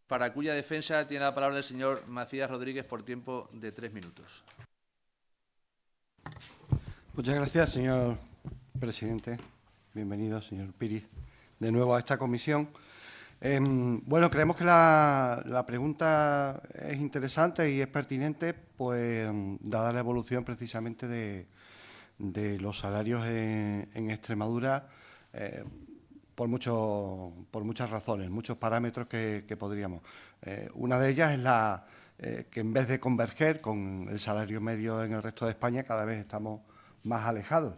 para cuya defensa tiene la palabra el señor Macías Rodríguez por tiempo de 3 minutos. Muchas gracias, señor presidente. Bienvenido, señor Píriz, de nuevo a esta comisión. Bueno, creemos que la pregunta es interesante y es pertinente, pues, dada la evolución precisamente de los salarios en Extremadura, por muchas razones, muchos parámetros que podríamos. Una de ellas es que en vez de converger con el salario medio en el resto de España, cada vez estamos más alejados.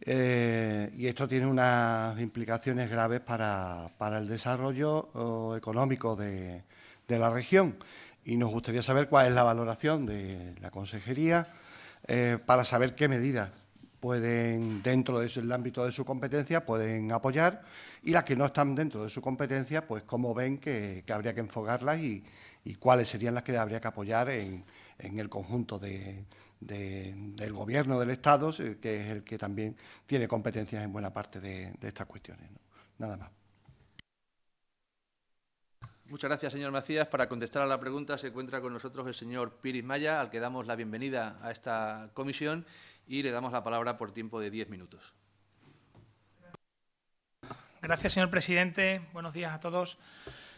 Y esto tiene unas implicaciones graves para el desarrollo económico de la región. Y nos gustaría saber cuál es la valoración de la Consejería para saber qué medidas pueden, dentro del ámbito de su competencia, pueden apoyar, y las que no están dentro de su competencia, pues cómo ven que habría que enfocarlas y cuáles serían las que habría que apoyar en el conjunto del Gobierno del Estado, que es el que también tiene competencias en buena parte de estas cuestiones, ¿no? Nada más. Muchas gracias, señor Macías. Para contestar a la pregunta se encuentra con nosotros el señor Píriz Maya, al que damos la bienvenida a esta comisión y le damos la palabra por tiempo de 10 minutos. Gracias, señor presidente. Buenos días a todos.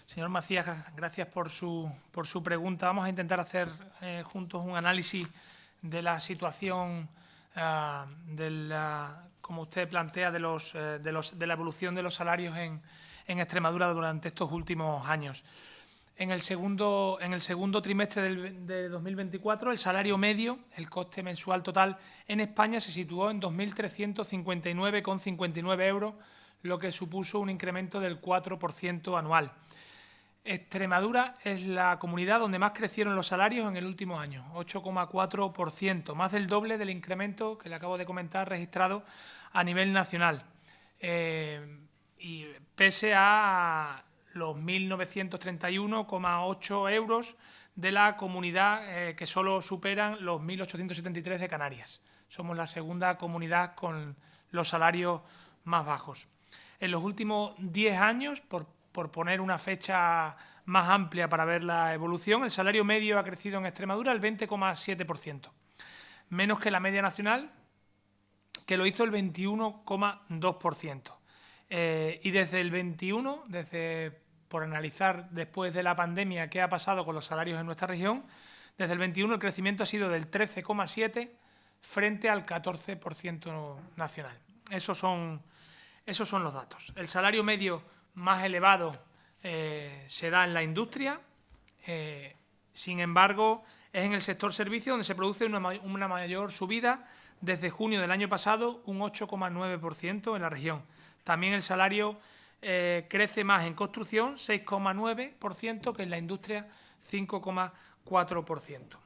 Señor Macías, gracias por su pregunta. Vamos a intentar hacer juntos un análisis de la situación, como usted plantea, de la evolución de los salarios en Extremadura durante estos últimos años. En el segundo trimestre de 2024, el salario medio, el coste mensual total en España, se situó en 2.359,59 euros, lo que supuso un incremento del 4% anual. Extremadura es la comunidad donde más crecieron los salarios en el último año, 8,4%, más del doble del incremento que le acabo de comentar registrado a nivel nacional. Y pese a los 1.931,8 euros de la comunidad que solo superan los 1.873 de Canarias. Somos la segunda comunidad con los salarios más bajos. En los últimos 10 años, por poner una fecha más amplia para ver la evolución, el salario medio ha crecido en Extremadura el 20,7%, menos que la media nacional, que lo hizo el 21,2%. Y desde el 21, por analizar después de la pandemia qué ha pasado con los salarios en nuestra región, desde el 21 el crecimiento ha sido del 13,7% frente al 14% nacional. Esos son los datos. El salario medio más elevado se da en la industria, sin embargo, es en el sector servicio donde se produce una mayor subida desde junio del año pasado, un 8,9% en la región. También el salario crece más en construcción, 6,9%, que en la industria, 5,4%.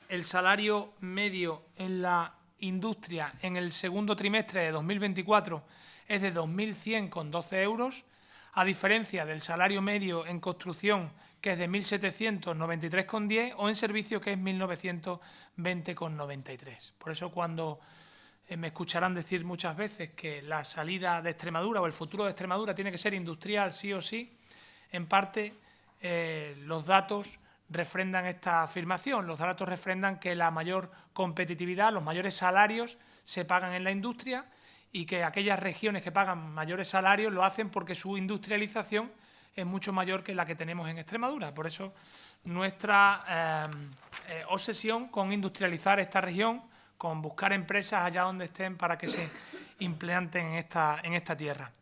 El salario medio en la industria en el segundo trimestre de 2024 es de 2.100,12 euros, a diferencia del salario medio en construcción, que es de 1.793,10, o en servicio, que es 1.920,93. Por eso, cuando me escucharán decir muchas veces que la salida de Extremadura o el futuro de Extremadura tiene que ser industrial sí o sí, en parte los datos refrendan esta afirmación. Los datos refrendan que la mayor competitividad, los mayores salarios se pagan en la industria, y que aquellas regiones que pagan mayores salarios lo hacen porque su industrialización es mucho mayor que la que tenemos en Extremadura. Por eso nuestra obsesión con industrializar esta región, con buscar empresas allá donde estén para que se implanten en esta tierra.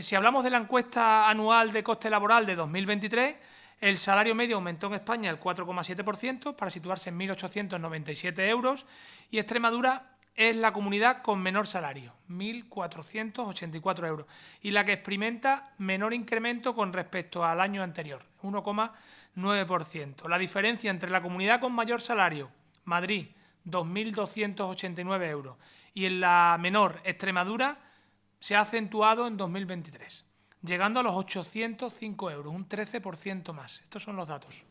Si hablamos de la encuesta anual de coste laboral de 2023, el salario medio aumentó en España el 4,7% para situarse en 1.897 euros, y Extremadura es la comunidad con menor salario, 1.484 euros, y la que experimenta menor incremento con respecto al año anterior, 1,9%. La diferencia entre la comunidad con mayor salario, Madrid, 2.289 euros, y en la menor, Extremadura, se ha acentuado en 2023, llegando a los 805 euros, un 13% más. Estos son los datos.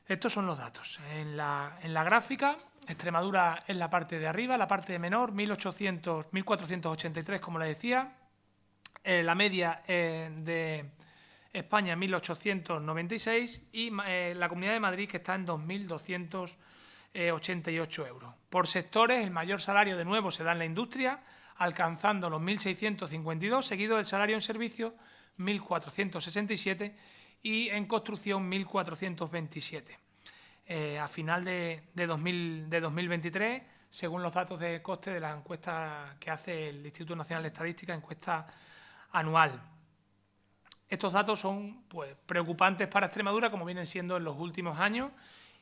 En la gráfica, Extremadura es la parte de arriba, la parte de menor, 1.483, como les decía. La media de España 1.896 y la Comunidad de Madrid, que está en 2.288 euros. Por sectores, el mayor salario de nuevo se da en la industria, alcanzando los 1.652, seguido del salario en servicios, 1.467, y en construcción, 1.427. A final de 2023, según los datos de coste de la encuesta que hace el Instituto Nacional de Estadística, encuesta anual. Estos datos son pues, preocupantes para Extremadura, como vienen siendo en los últimos años,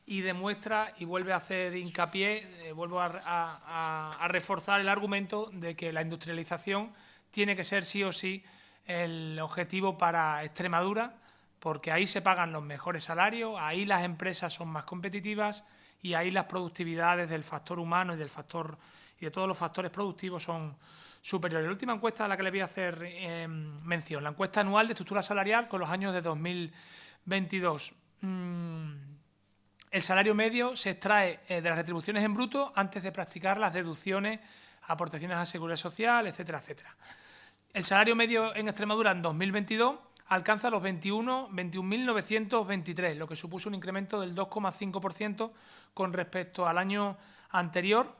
y demuestra y vuelve a hacer hincapié, vuelvo a reforzar el argumento de que la industrialización tiene que ser sí o sí el objetivo para Extremadura, porque ahí se pagan los mejores salarios, ahí las empresas son más competitivas y ahí las productividades del factor humano y de todos los factores productivos son superiores. La última encuesta a la que le voy a hacer mención, la encuesta anual de estructura salarial con los años de 2022. El salario medio se extrae de las retribuciones en bruto antes de practicar las deducciones, aportaciones a seguridad social, etcétera, etcétera. El salario medio en Extremadura en 2022 alcanza los 21.923, lo que supuso un incremento del 2,5% con respecto al año anterior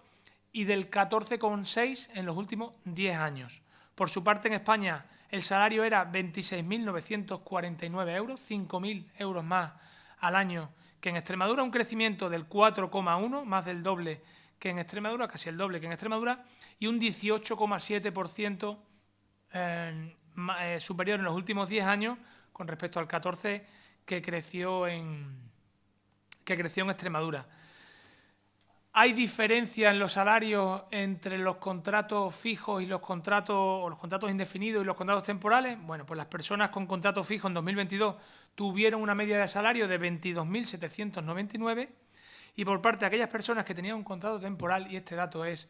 y del 14,6% en los últimos 10 años. Por su parte, en España, el salario era 26.949 euros, 5.000 euros más al año que en Extremadura, un crecimiento del 4,1%, más del doble que en Extremadura, casi el doble que en Extremadura, y un 18,7% superior en los últimos 10 años con respecto al 14% que creció en Extremadura. ¿Hay diferencia en los salarios entre los contratos fijos y los contratos indefinidos y los contratos temporales? Bueno, pues las personas con contrato fijo en 2022 tuvieron una media de salario de 22.799 y por parte de aquellas personas que tenían un contrato temporal, y este dato es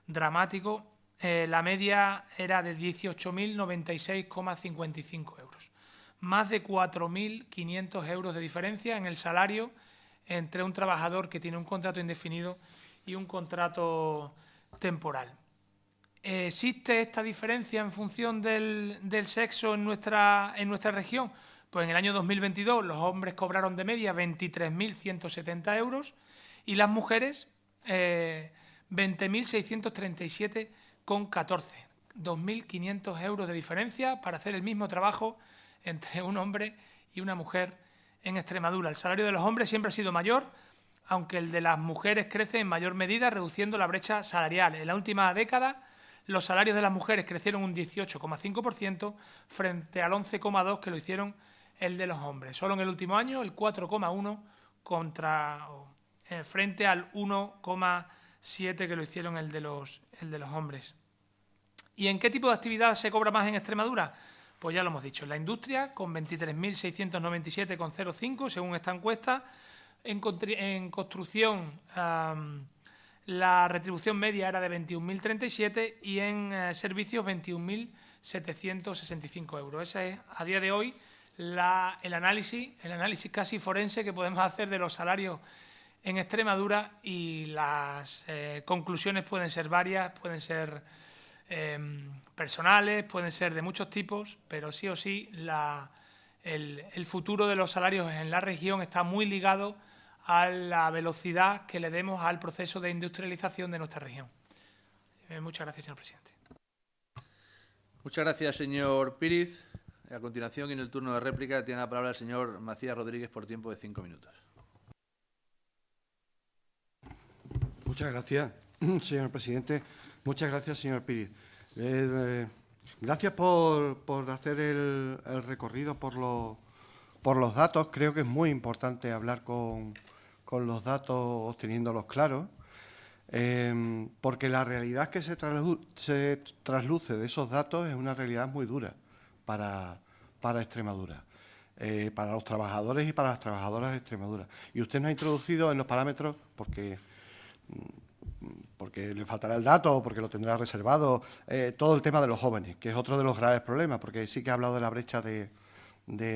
dramático, la media era de 18.096,55 euros. Más de 4.500 euros de diferencia en el salario entre un trabajador que tiene un contrato indefinido y un contrato temporal. ¿Existe esta diferencia en función del sexo en nuestra región? Pues en el año 2022 los hombres cobraron de media 23.170 euros y las mujeres 20.637,14. 2.500 euros de diferencia para hacer el mismo trabajo entre un hombre y una mujer en Extremadura. El salario de los hombres siempre ha sido mayor, aunque el de las mujeres crece en mayor medida, reduciendo la brecha salarial. En la última década, los salarios de las mujeres crecieron un 18,5% frente al 11,2% que lo hicieron el de los hombres. Solo en el último año, el 4,1% frente al 1,7% que lo hicieron el de los hombres. ¿Y en qué tipo de actividad se cobra más en Extremadura? Pues ya lo hemos dicho, en la industria, con 23.697,05 según esta encuesta. En construcción, la retribución media era de 21.037 y en servicios 21.765 euros. Ese es, a día de hoy, el análisis casi forense que podemos hacer de los salarios en Extremadura, y las conclusiones pueden ser varias, pueden ser personales, pueden ser de muchos tipos, pero sí o sí el futuro de los salarios en la región está muy ligado a la velocidad que le demos al proceso de industrialización de nuestra región. Muchas gracias, señor presidente. Muchas gracias, señor Píriz. A continuación, en el turno de réplica, tiene la palabra el señor Macías Rodríguez por tiempo de 5 minutos. Muchas gracias, señor presidente. Muchas gracias, señor Píriz. Gracias por hacer el recorrido por los datos. Creo que es muy importante hablar con los datos, teniéndolos claros, porque la realidad que se trasluce de esos datos es una realidad muy dura para Extremadura, para los trabajadores y para las trabajadoras de Extremadura. Y usted nos ha introducido en los parámetros porque le faltará el dato o porque lo tendrá reservado, todo el tema de los jóvenes, que es otro de los graves problemas, porque sí que ha hablado de la brecha de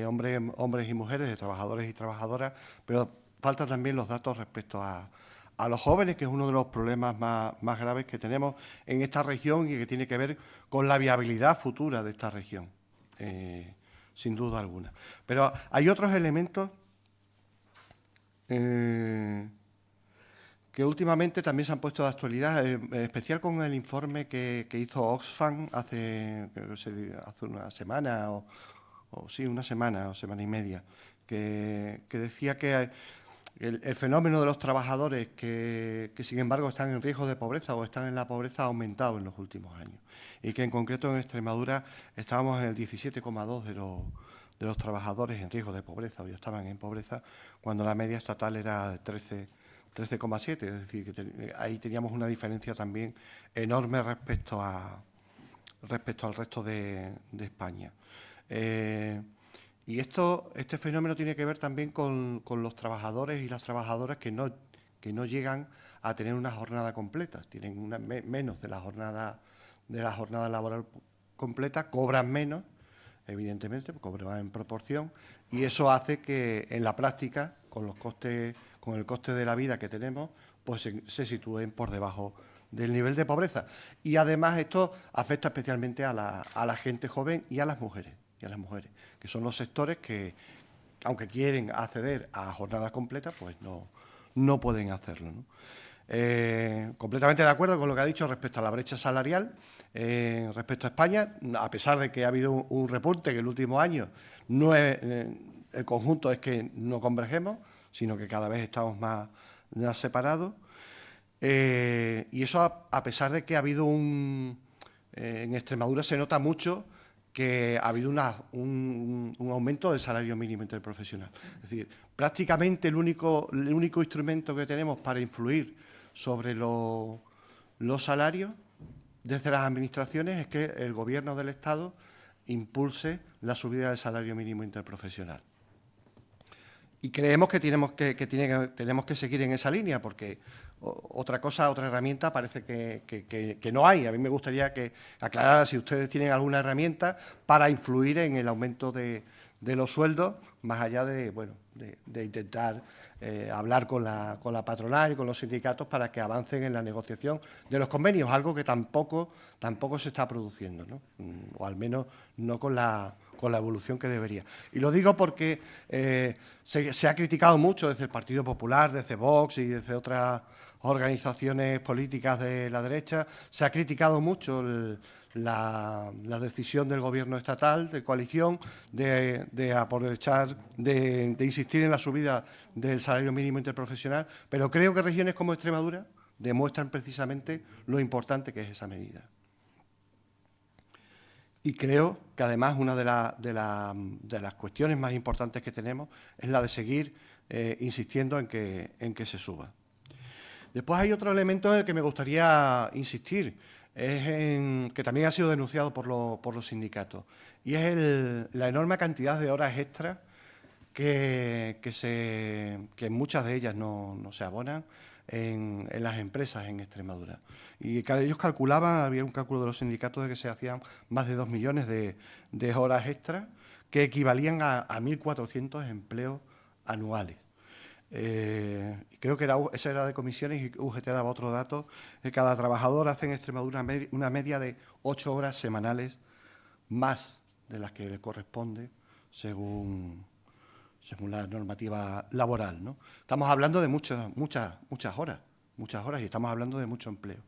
hombres y mujeres, de trabajadores y trabajadoras, pero faltan también los datos respecto a los jóvenes, que es uno de los problemas más graves que tenemos en esta región y que tiene que ver con la viabilidad futura de esta región. sin duda alguna. Pero hay otros elementos que últimamente también se han puesto de actualidad, en especial con el informe que hizo Oxfam hace una semana una semana o semana y media, que decía que el fenómeno de los trabajadores que sin embargo están en riesgo de pobreza o están en la pobreza ha aumentado en los últimos años y que en concreto en Extremadura estábamos en el 17,2 de los trabajadores en riesgo de pobreza, o ya estaban en pobreza, cuando la media estatal era de 13,7, es decir, que ahí teníamos una diferencia también enorme respecto al resto de España. Y este fenómeno tiene que ver también con los trabajadores y las trabajadoras que no llegan a tener una jornada completa, tienen menos de la jornada laboral completa, cobran menos, evidentemente, cobran en proporción, y eso hace que en la práctica, con el coste de la vida que tenemos, pues se sitúen por debajo del nivel de pobreza. Y además esto afecta especialmente a la gente joven y a las mujeres, que son los sectores que, aunque quieren acceder a jornadas completas, pues no pueden hacerlo, ¿no? Completamente de acuerdo con lo que ha dicho respecto a la brecha salarial, respecto a España, a pesar de que ha habido un repunte que el último año no es, el conjunto es que no convergemos, sino que cada vez estamos más separados. Y eso a pesar de que ha habido en Extremadura se nota mucho que ha habido un aumento del salario mínimo interprofesional. Es decir, prácticamente el único instrumento que tenemos para influir sobre los salarios desde las administraciones es que el Gobierno del Estado impulse la subida del salario mínimo interprofesional. Y creemos que tenemos que seguir en esa línea, porque otra herramienta parece que no hay. A mí me gustaría que aclarara si ustedes tienen alguna herramienta para influir en el aumento de los sueldos, más allá de intentar hablar con la patronal y con los sindicatos para que avancen en la negociación de los convenios, algo que tampoco se está produciendo, ¿no? O al menos no con la evolución que debería. Y lo digo porque se ha criticado mucho desde el Partido Popular, desde Vox y desde otras organizaciones políticas de la derecha, se ha criticado mucho la decisión del Gobierno estatal, de coalición, de aprovechar, de insistir en la subida del salario mínimo interprofesional, pero creo que regiones como Extremadura demuestran precisamente lo importante que es esa medida. Y creo que además una de las cuestiones más importantes que tenemos es la de seguir insistiendo en que se suba. Después hay otro elemento en el que me gustaría insistir, que también ha sido denunciado por los sindicatos, y es la enorme cantidad de horas extras que muchas de ellas no se abonan en las empresas en Extremadura. Y ellos calculaban, había un cálculo de los sindicatos de que se hacían más de 2 millones de horas extras, que equivalían a 1.400 empleos anuales. Creo que esa era de comisiones, y UGT daba otro dato, que cada trabajador hace en Extremadura una media de 8 horas semanales más de las que le corresponde según la normativa laboral, ¿no? Estamos hablando de muchas horas, y estamos hablando de mucho empleo.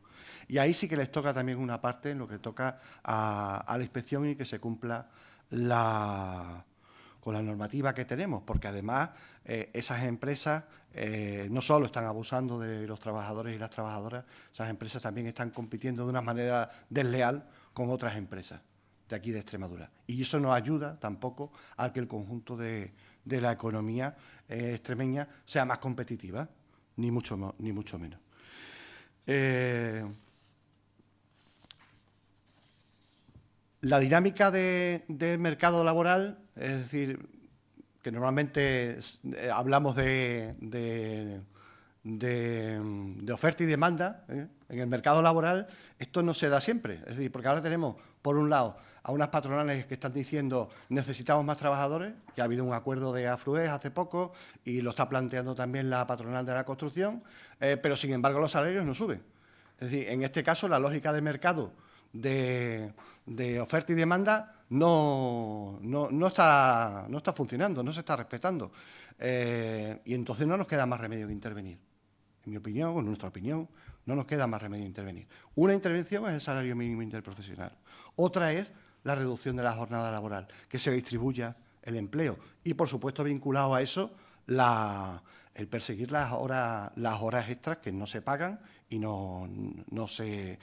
Y ahí sí que les toca también una parte en lo que toca a la inspección y que se cumpla con la normativa que tenemos, porque además esas empresas no solo están abusando de los trabajadores y las trabajadoras, esas empresas también están compitiendo de una manera desleal con otras empresas de aquí de Extremadura. Y eso no ayuda tampoco a que el conjunto de la economía extremeña sea más competitiva, ni mucho menos. La dinámica del mercado laboral, es decir, que normalmente hablamos de oferta y demanda, en el mercado laboral esto no se da siempre. Es decir, porque ahora tenemos, por un lado, a unas patronales que están diciendo necesitamos más trabajadores, que ha habido un acuerdo de AFRUES hace poco y lo está planteando también la patronal de la construcción, pero sin embargo los salarios no suben. Es decir, en este caso la lógica de mercado de oferta y demanda no está funcionando, no se está respetando. Y entonces no nos queda más remedio que intervenir. En mi opinión, o en nuestra opinión, no nos queda más remedio que intervenir. Una intervención es el salario mínimo interprofesional. Otra es la reducción de la jornada laboral, que se distribuya el empleo. Y, por supuesto, vinculado a eso, el perseguir las horas extras que no se pagan y no se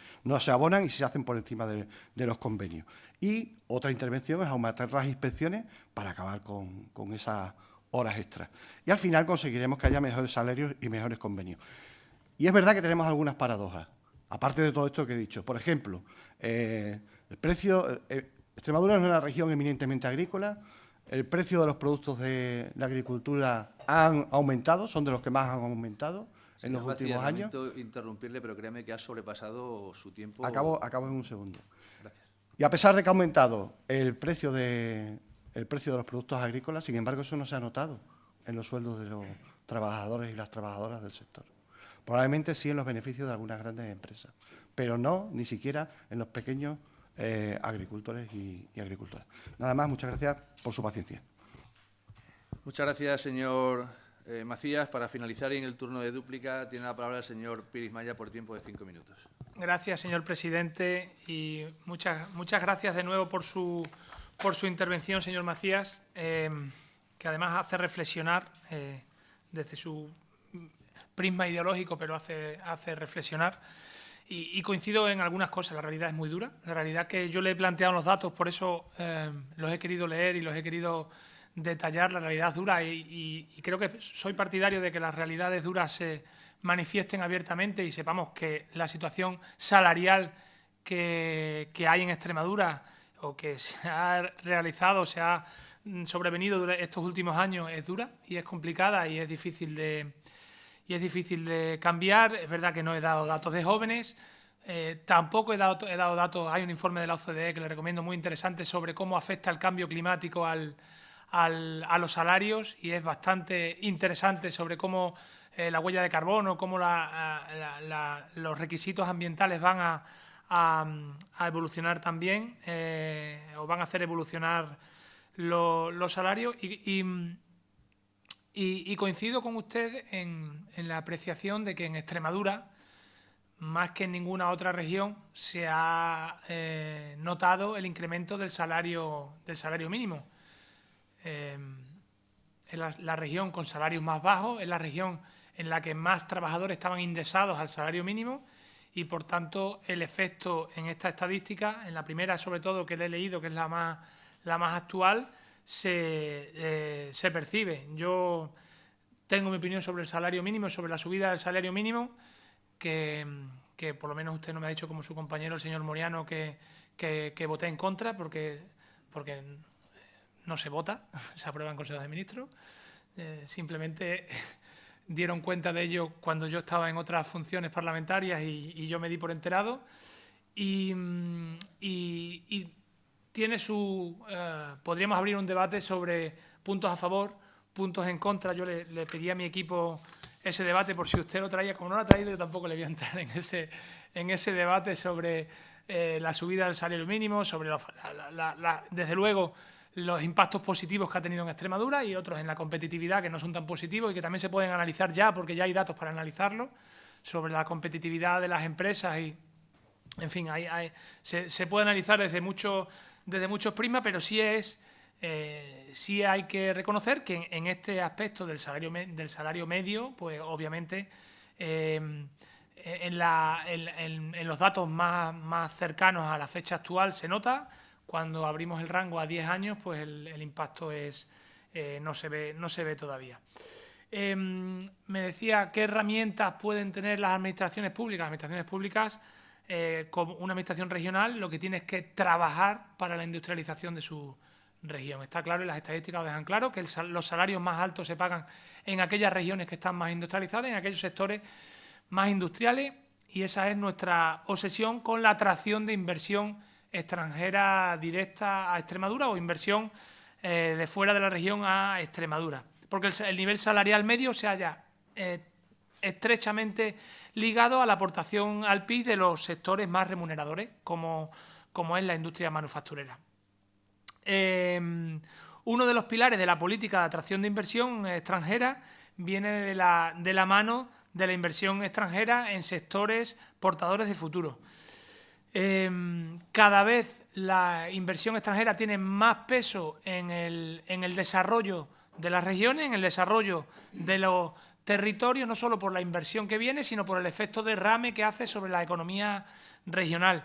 abonan y se hacen por encima de los convenios. Y otra intervención es aumentar las inspecciones para acabar con esas horas extras. Y al final conseguiremos que haya mejores salarios y mejores convenios. Y es verdad que tenemos algunas paradojas, aparte de todo esto que he dicho. Por ejemplo, el precio... Extremadura es una región eminentemente agrícola. El precio de los productos de la agricultura han aumentado, son de los que más han aumentado en los últimos años. Lamento interrumpirle, pero créame que ha sobrepasado su tiempo. Acabo en un segundo. Gracias. Y a pesar de que ha aumentado el precio de los productos agrícolas, sin embargo, eso no se ha notado en los sueldos de los trabajadores y las trabajadoras del sector. Probablemente sí en los beneficios de algunas grandes empresas, pero no ni siquiera en los pequeños agricultores y agricultoras. Nada más, muchas gracias por su paciencia. Muchas gracias, señor Macías. Para finalizar, y en el turno de dúplica, tiene la palabra el señor Piris Maya por tiempo de 5 minutos. Gracias, señor presidente, y muchas gracias de nuevo por su intervención, señor Macías, que además hace reflexionar desde su prisma ideológico, pero hace reflexionar. Y coincido en algunas cosas. La realidad es muy dura. La realidad que yo le he planteado los datos, por eso los he querido leer y los he querido detallar. La realidad es dura y creo que soy partidario de que las realidades duras se manifiesten abiertamente y sepamos que la situación salarial que hay en Extremadura o que se ha realizado, se ha sobrevenido durante estos últimos años es dura y es complicada y es difícil de cambiar. Es verdad que no he dado datos de jóvenes, tampoco he dado datos. Hay un informe de la OCDE que le recomiendo muy interesante sobre cómo afecta el cambio climático a los salarios y es bastante interesante sobre cómo la huella de carbono, cómo los requisitos ambientales van a evolucionar también o van a hacer evolucionar los salarios y coincido con usted en la apreciación de que en Extremadura, más que en ninguna otra región, se ha notado el incremento del salario mínimo. Es la región con salarios más bajos, es la región en la que más trabajadores estaban indexados al salario mínimo y, por tanto, el efecto en esta estadística, en la primera sobre todo que le he leído, que es la más actual, se percibe. Yo tengo mi opinión sobre el salario mínimo, sobre la subida del salario mínimo, que por lo menos usted no me ha dicho, como su compañero el señor Moriano, que voté en contra, porque no se vota, se aprueba en Consejo de Ministros. Simplemente dieron cuenta de ello cuando yo estaba en otras funciones parlamentarias y yo me di por enterado. Y tiene podríamos abrir un debate sobre puntos a favor, puntos en contra. Yo le pedí a mi equipo ese debate por si usted lo traía. Como no lo ha traído, yo tampoco le voy a entrar en ese debate sobre la subida del salario mínimo, sobre desde luego los impactos positivos que ha tenido en Extremadura y otros en la competitividad que no son tan positivos y que también se pueden analizar ya, porque ya hay datos para analizarlo, sobre la competitividad de las empresas y, en fin, se puede analizar desde muchos prismas, pero sí hay que reconocer que en este aspecto del salario medio, pues obviamente en los datos más cercanos a la fecha actual se nota. Cuando abrimos el rango a 10 años, pues el impacto no se ve todavía. Me decía, ¿qué herramientas pueden tener las administraciones públicas? Las administraciones públicas, como una administración regional, lo que tiene es que trabajar para la industrialización de su región. Está claro, y las estadísticas lo dejan claro, que los salarios más altos se pagan en aquellas regiones que están más industrializadas, en aquellos sectores más industriales, y esa es nuestra obsesión con la atracción de inversión extranjera directa a Extremadura o inversión de fuera de la región a Extremadura, porque el nivel salarial medio se halla estrechamente ligado a la aportación al PIB de los sectores más remuneradores, como es la industria manufacturera. Uno de los pilares de la política de atracción de inversión extranjera viene de la mano de la inversión extranjera en sectores portadores de futuro. Cada vez la inversión extranjera tiene más peso en el desarrollo de las regiones, en el desarrollo de los territorios, no solo por la inversión que viene, sino por el efecto derrame que hace sobre la economía regional.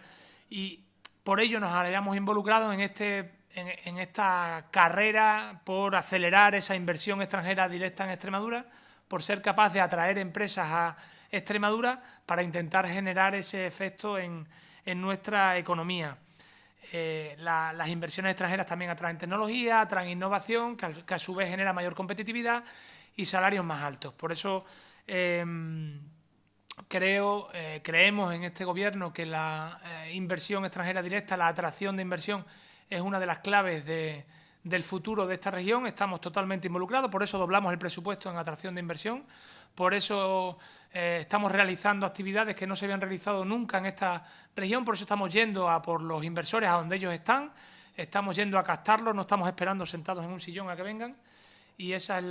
Y por ello nos hayamos involucrado en esta carrera por acelerar esa inversión extranjera directa en Extremadura, por ser capaz de atraer empresas a Extremadura para intentar generar ese efecto en nuestra economía. Las inversiones extranjeras también atraen tecnología, atraen innovación, que a su vez genera mayor competitividad y salarios más altos. Por eso creemos en este Gobierno que la inversión extranjera directa, la atracción de inversión, es una de las claves del futuro de esta región. Estamos totalmente involucrados, por eso doblamos el presupuesto en atracción de inversión, por eso estamos realizando actividades que no se habían realizado nunca en esta región, por eso estamos yendo a por los inversores a donde ellos están, estamos yendo a captarlos, no estamos esperando sentados en un sillón a que vengan, y esa es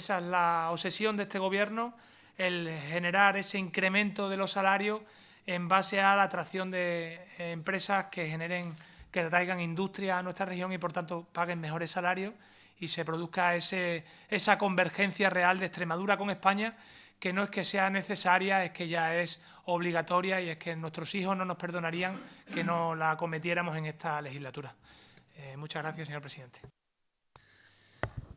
la obsesión de este Gobierno, el generar ese incremento de los salarios en base a la atracción de empresas que traigan industria a nuestra región y, por tanto, paguen mejores salarios y se produzca esa convergencia real de Extremadura con España, que no es que sea necesaria, es que ya es obligatoria y es que nuestros hijos no nos perdonarían que no la cometiéramos en esta legislatura. Muchas gracias, señor presidente.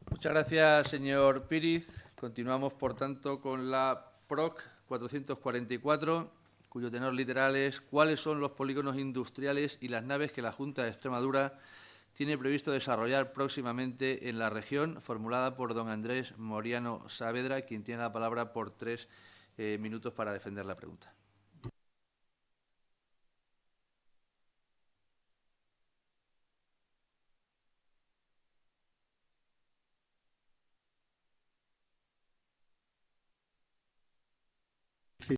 Muchas gracias, señor Píriz. Continuamos, por tanto, con la PROC 444, cuyo tenor literal es: ¿cuáles son los polígonos industriales y las naves que la Junta de Extremadura tiene previsto desarrollar próximamente en la región? Formulada por don Andrés Moriano Saavedra, quien tiene la palabra por 3 minutos para defender la pregunta.